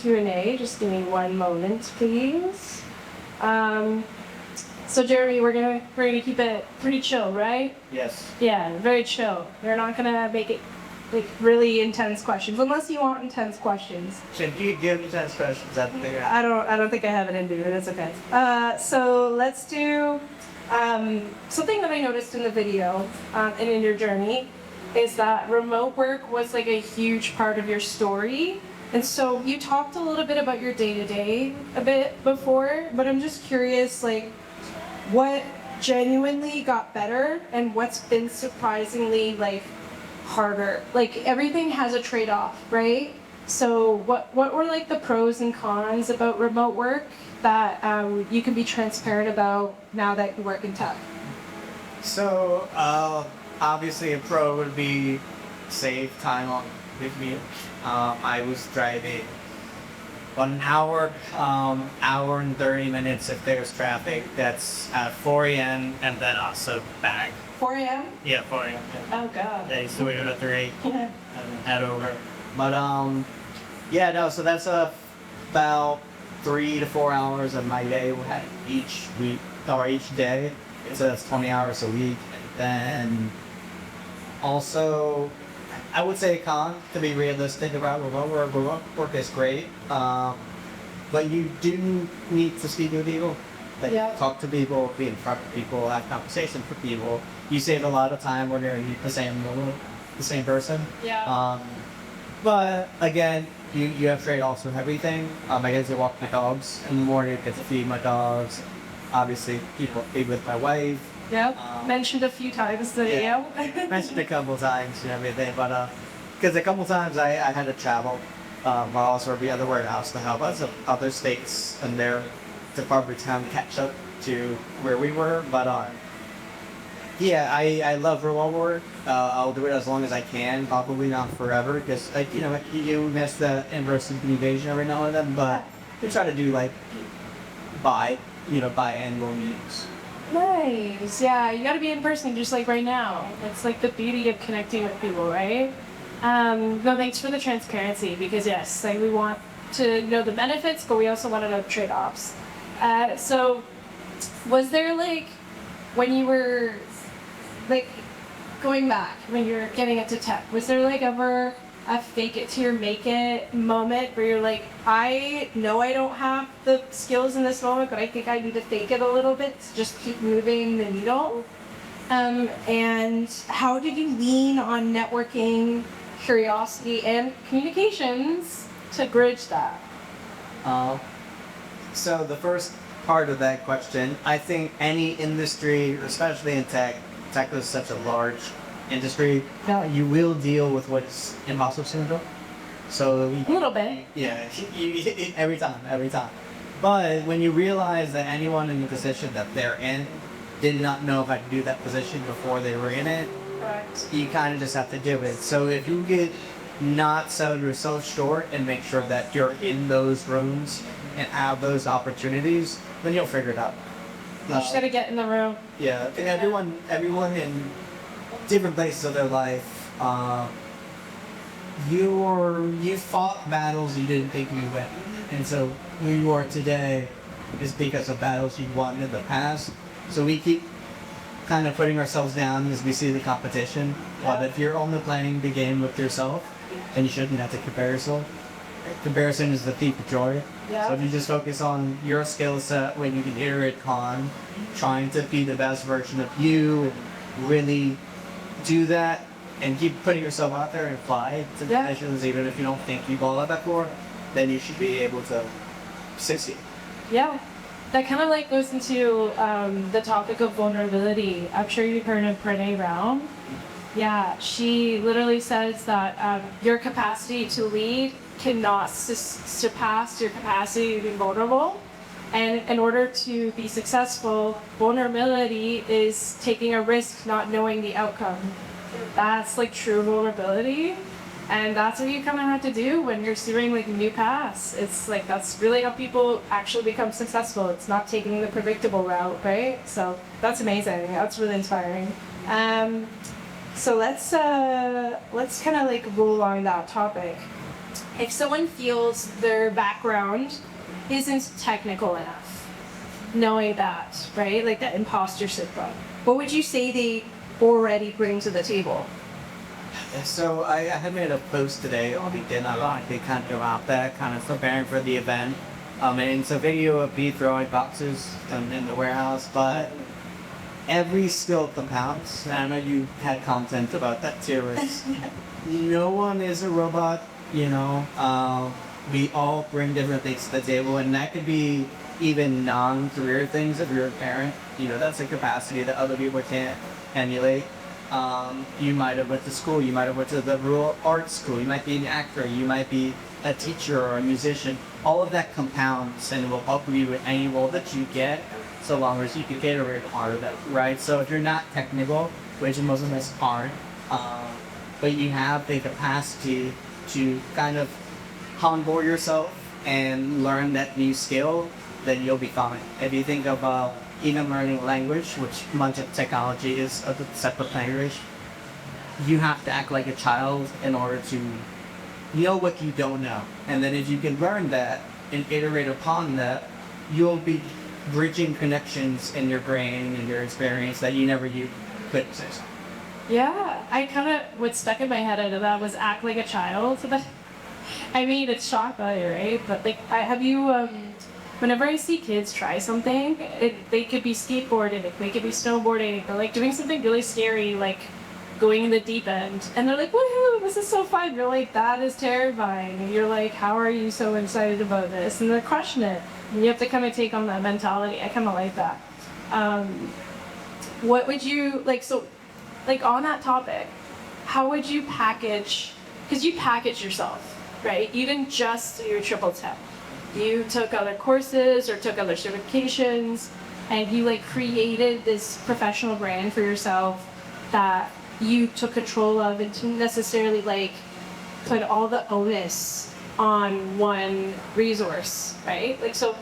Q&A. Just give me one moment, please. So Jeremy, we're gonna keep it pretty chill, right? Yes. Yeah, very chill. We're not gonna make it like really intense questions, unless you want intense questions. Should you give intense questions at the I don't think I have it in me, but it's okay. So let's do something that I noticed in the video and in your journey is that remote work was like a huge part of your story. And so you talked a little bit about your day-to-day a bit before, but I'm just curious, like, what genuinely got better and what's been surprisingly, like, harder? Like, everything has a trade-off, right? So what were, like, the pros and cons about remote work that you can be transparent about now that you work in tech? So, obviously a pro would be save time on the commute. I was driving 1 hour, hour and 30 minutes if there's traffic. That's at 4 a.m. and then also back. 4 a.m.? Yeah, 4 a.m. Oh, God. Yeah, so we go to 3 Yeah. and head over. But, yeah, no, so that's about 3 to 4 hours of my day each week, or each day. So that's 20 hours a week. And then also, I would say a con, to be realistic about remote work. Remote work is great, but you do need to speak with people. Like, Yeah. talk to people, be in front of people, have conversations with people. You save a lot of time when you're in the same person. Yeah. But again, you have trade-offs with everything. I get to walk my dogs in the morning, get to feed my dogs. Obviously, be with my wife. Yep. Mentioned a few times the video. Mentioned a couple times and everything, but because a couple times I had to travel, while also be other warehouse to help us of other states and their department town catch up to where we were. But yeah, I love remote work. I'll do it as long as I can. Probably not forever, because you miss the in-person communication every now and then. But we try to do like biannual meetings. Nice. Yeah, you gotta be in person just like right now. It's like the beauty of connecting with people, right? No, thanks for the transparency because yes, like we want to know the benefits, but we also want to know the trade-offs. So was there like, when you were like going back, when you were getting into tech, was there like ever a fake it till you make it moment where you're like, I know I don't have the skills in this moment, but I think I need to fake it a little bit to just keep moving the needle? And how did you lean on networking, curiosity, and communications to bridge that? So the first part of that question, I think any industry, especially in tech is such a large industry, you will deal with what's imposter syndrome. So A little bit. Yeah, every time. But when you realize that anyone in the position that they're in did not know if I could do that position before they were in it, Correct. you kind of just have to do it. So if you get not sell yourself short and make sure that you're in those rooms and have those opportunities, then you'll figure it out. You just gotta get in the room. Yeah, and everyone in different places of their life, you fought battles you didn't think you would win, and so who you are today is because of battles you won in the past. So we keep kind of putting ourselves down as we see the competition. But if you're only playing the game with yourself, then you shouldn't have to compare yourself. Comparison is the thief of joy. Yeah. So if you just focus on your skill set when you can iterate on, trying to be the best version of you, and really do that, and keep putting yourself out there and fly to positions, even if you don't think you've all that before, then you should be able to succeed. Yeah. That kind of like goes into the topic of vulnerability. I'm sure you've heard of Brené Brown. Yeah, she literally says that your capacity to lead cannot surpass your capacity to be vulnerable. And in order to be successful, vulnerability is taking a risk not knowing the outcome. That's like true vulnerability. And that's what you kind of have to do when you're doing like new paths. It's like, that's really how people actually become successful. It's not taking the predictable route, right? So that's amazing. That's really inspiring. So let's kind of like roll on that topic. if someone feels their background isn't technical enough, knowing that, right? Like that imposter syndrome, what would you say they already bring to the table? So I had made a post today on LinkedIn about the kind of about that, kind of preparing for the event. And it's a video of me throwing boxes in the warehouse, but every skill compounds. And I know you had content about that too. No one is a robot, you know. We all bring different things to the table, and that could be even non-career things. If you're a parent, you know, that's a capacity that other people can't emulate. You might have went to school, you might have went to the rural arts school, you might be an actor, you might be a teacher or a musician. All of that compounds and will help you in any role that you get, so long as you can get a very part of it, right? So if you're not technical, which most of us aren't, but you have the capacity to kind of humble yourself and learn that new skill, then you'll be fine. If you think about even learning language, which much of technology is a separate language, you have to act like a child in order to know what you don't know. And then if you can learn that and iterate upon that, you'll be bridging connections in your brain and your experience that you never could exist. Yeah, I kind of, what stuck in my head out of that was act like a child. I mean, it's shock value, right? But like, have you, whenever I see kids try something, they could be skateboarding, they could be snowboarding, or like doing something really scary, like going in the deep end, and they're like, woohoo, this is so fun. You're like, that is terrifying. And you're like, how are you so excited about this? And they're crushing it. And you have to kind of take on that mentality. I kind of like that. What would you, like, so, like on that topic, how would you package, because you package yourself, right? You didn't just do your TripleTen. You took other courses or took other certifications, and you like created this professional brand for yourself that you took control of, and didn't necessarily like put all the onus on one resource, right? Like, so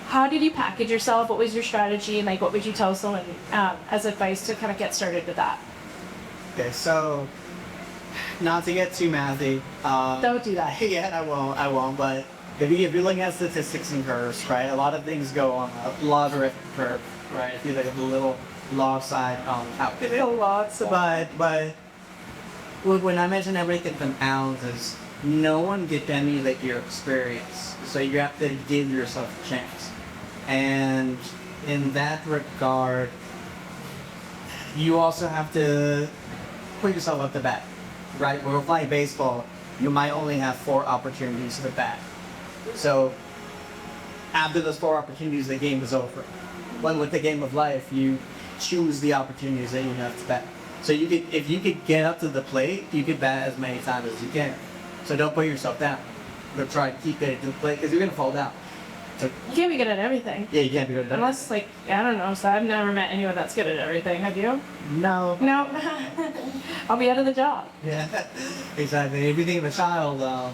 how did you package yourself? What was your strategy? And like, what would you tell someone as advice to kind of get started with that? Okay, so not to get too mathy. Don't do that. Yeah, I won't, but if you're looking at statistics and curves, right, a lot of things go on a logarithmic curve, right? If you look at the little log side out. Little logs. But when I mention everything compounds, is no one get to emulate your experience. So you have to give yourself a chance. And in that regard, you also have to put yourself up to bat, right? When we're playing baseball, you might only have 4 opportunities to bat. So after those 4 opportunities, the game is over. When with the game of life, you choose the opportunities that you have to bat. So if you could get up to the plate, you could bat as many times as you can. So don't put yourself down, but try to keep getting to the plate because you're gonna fall down. So You can't be good at everything. yeah, you can't be good at that. Unless, like, I don't know, so I've never met anyone that's good at everything. Have you? No. No. I'll be out of the job. Yeah, exactly. If you think of a child,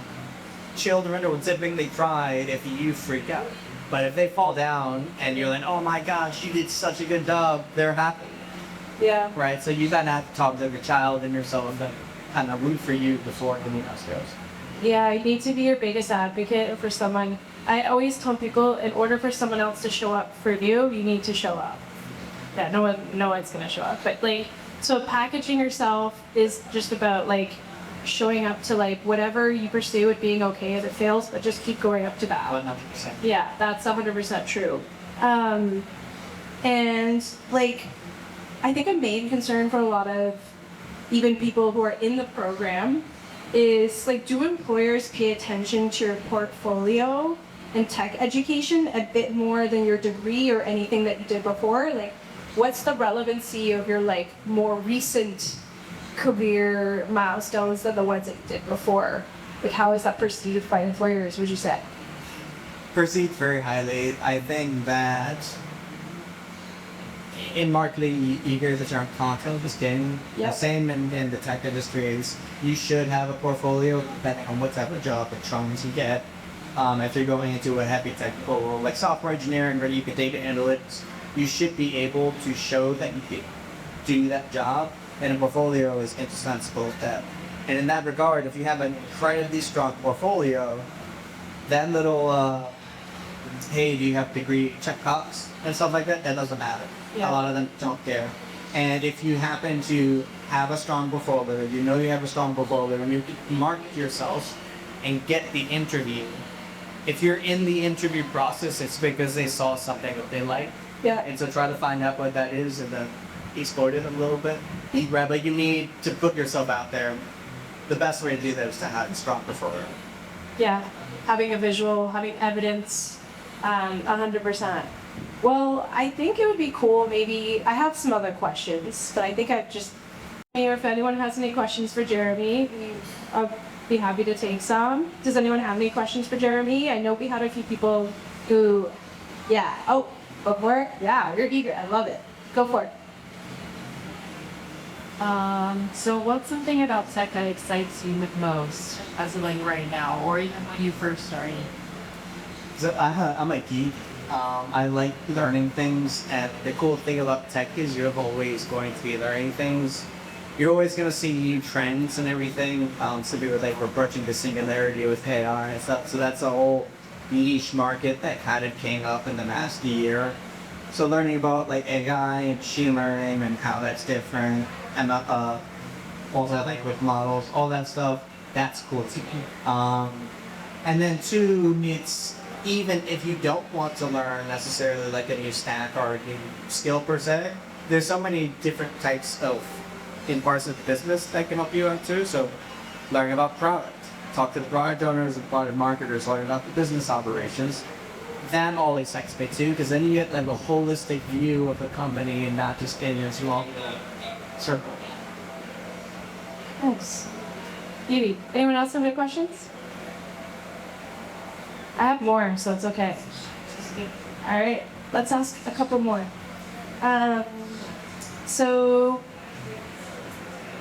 children or zipping, they tried if you freak out. But if they fall down and you're like, oh my gosh, you did such a good job, they're happy, Yeah. right? So you gotta have to talk to your child and yourself and kind of root for you before anything else goes. Yeah, you need to be your biggest advocate for someone. I always tell people, in order for someone else to show up for you, you need to show up. Yeah, no one's gonna show up. But like, so packaging yourself is just about like showing up to like whatever you pursue it being okay if it fails, but just keep going up to that. 100%. Yeah, that's 100% true. And like, I think a main concern for a lot of even people who are in the program is like, do employers pay attention to your portfolio and tech education a bit more than your degree or anything that you did before? Like, what's the relevancy of your like more recent career milestones than the ones that you did before? Like, how is that perceived by employers, would you say? Perceived very highly. I think that in marketing, you hear the term content is king. Yep. The same in the tech industry is you should have a portfolio depending on what type of job or trends you get. If you're going into a heavy technical role like software engineering or you can data analytics, you should be able to show that you can do that job, and a portfolio is indispensable to that. And in that regard, if you have an incredibly strong portfolio, that little, hey, do you have degree checkbox and stuff like that, that doesn't matter. Yeah. A lot of them don't care. And if you happen to have a strong portfolio, you know you have a strong portfolio, and you market yourself and get the interview. If you're in the interview process, it's because they saw something that they like. Yeah. And so try to find out what that is and then exploit it a little bit. Right, but you need to put yourself out there. The best way to do that is to have a strong portfolio. Yeah, having a visual, having evidence, 100%. Well, I think it would be cool. Maybe I have some other questions, but I think I've just. Or if anyone has any questions for Jeremy, I'll be happy to take some. Does anyone have any questions for Jeremy? I know we had a few people who, yeah. Oh, go for it. Yeah, you're eager. I love it. Go for it. So what's something about tech that excites you the most, as of like right now, or even when you first started? So I'm a geek. I like learning things, and the cool thing about tech is you're always going to be learning things. You're always going to see new trends and everything. Some people like we're approaching the singularity with AI and stuff. So that's a whole niche market that kind of came up in the last year. So learning about like AI and machine learning and how that's different, and all that language models, all that stuff, that's cool too. And then two, it's even if you don't want to learn necessarily like a new stack or a new skill per se, there's so many different types of in parts of the business that can help you out too. So learning about product, talk to the product owners and product marketers, learn about the business operations. That all excites me too, because then you get like a holistic view of the company and not just in a small circle. Nice. Evie, anyone else have any questions? I have more, so it's okay. All right, let's ask a couple more. So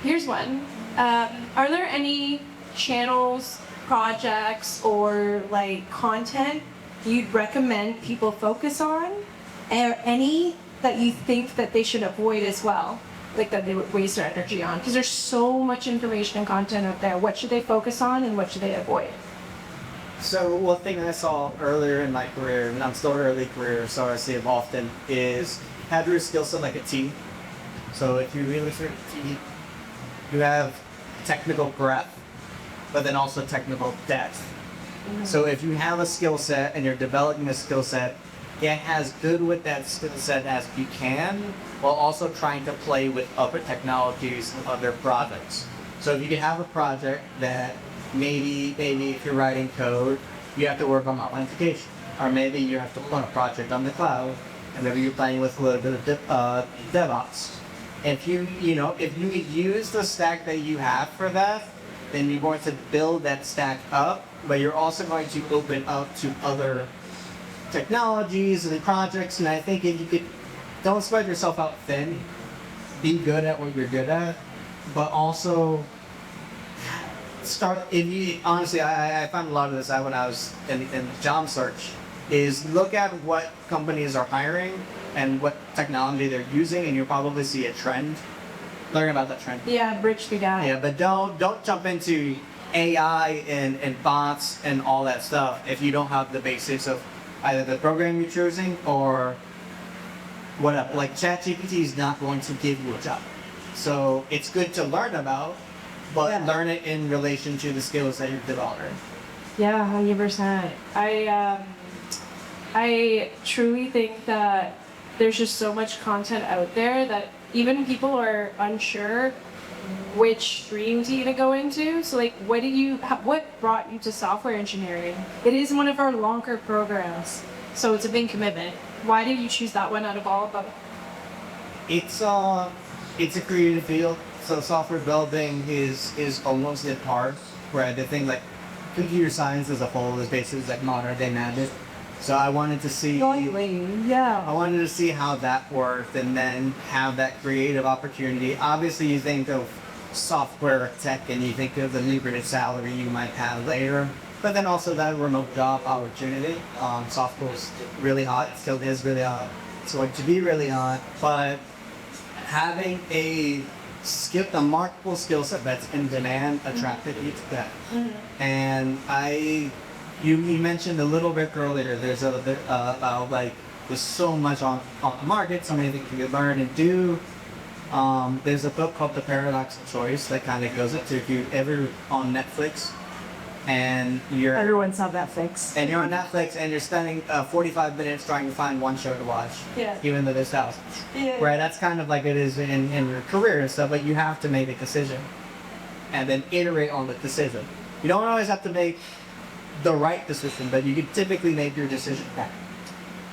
here's one. Are there any channels, projects, or like content you'd recommend people focus on, or any that you think that they should avoid as well, like that they would waste their energy on? Because there's so much information and content out there. What should they focus on and what should they avoid? So one thing I saw earlier in my career, and I'm still early career, so I see it often, is have your skill set like a team. So if you really sort of team, you have technical breadth, but then also technical depth. So if you have a skill set and you're developing a skill set, get as good with that skill set as you can, while also trying to play with other technologies and other projects. So if you can have a project that maybe if you're writing code, you have to work on authentication, or maybe you have to run a project on the cloud, and maybe you're playing with a little bit of DevOps. If you use the stack that you have for that, then you're going to build that stack up, but you're also going to open up to other technologies and projects. And I think if you could, don't spread yourself out thin, be good at what you're good at, but also start. If you honestly, I found a lot of this out when I was in job search, is look at what companies are hiring and what technology they're using, and you'll probably see a trend. Learn about that trend. Yeah, bridge the gap. Yeah, but don't jump into AI and bots and all that stuff if you don't have the basics of either the program you're choosing or whatever. Like ChatGPT is not going to give you a job. So it's good to learn about, but learn it in relation to the skills that you're developing. Yeah, 100%. I truly think that there's just so much content out there that even people are unsure which stream to even go into. So like, what brought you to software engineering? It is one of our longer programs, so it's a big commitment. Why did you choose that one out of all of them? It's a creative field, so software developing is almost at par, where the thing like computer science as a whole is basically like modern day magic. So I wanted to see I wanted to see how that worked and then have that creative opportunity. Obviously you think of software tech and you think of the lucrative salary you might have later, but then also that remote job opportunity. Software is really hot, it still is really hot. It's going to be really hot, but having a the marketable skill set that's in demand attracted you to that. And you mentioned a little bit earlier, there's there's so much on the market, so many things you can learn and do. There's a book called The Paradox of Choice that kind of goes into, if you ever on Netflix and Everyone's on Netflix. and you're on Netflix and you're spending 45 minutes trying to find one show to watch, Yeah. even though there's thousands. Yeah. Right, that's kind of like it is in your career and stuff, but you have to make a decision and then iterate on the decision. You don't always have to make the right decision, but you can typically make your decision back.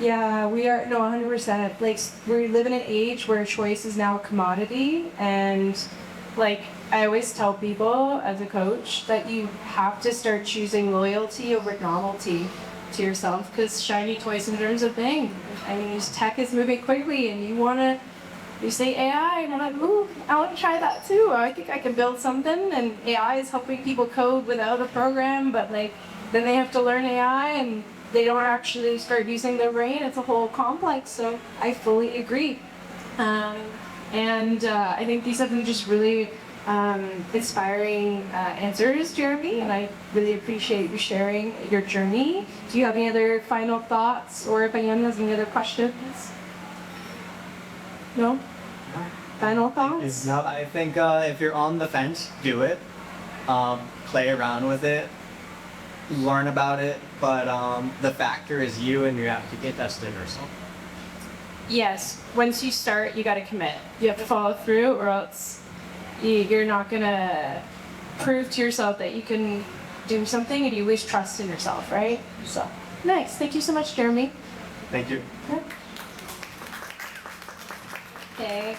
Yeah, we are, no, 100%. Like, we live in an age where choice is now a commodity, and Like, I always tell people as a coach that you have to start choosing loyalty over novelty to yourself, because shiny toy syndrome's a thing. I mean, tech is moving quickly, and you say AI, and I'm like, ooh, I want to try that too. I think I can build something, and AI is helping people code without a program, but like, then they have to learn AI, and they don't actually start using their brain. It's a whole complex, so I fully agree. I think these have been just really inspiring answers, Jeremy, and I really appreciate you sharing your journey. Do you have any other final thoughts, or if anyone has any other questions? No? Final thoughts? No, I think if you're on the fence, do it. Play around with it. Learn about it. But the factor is you, and you have to get tested yourself. Yes, once you start, you got to commit. You have to follow through, or else you're not going to prove to yourself that you can do something, and you lose trust in yourself, right? So, nice. Thank you so much, Jeremy. Thank you. Okay.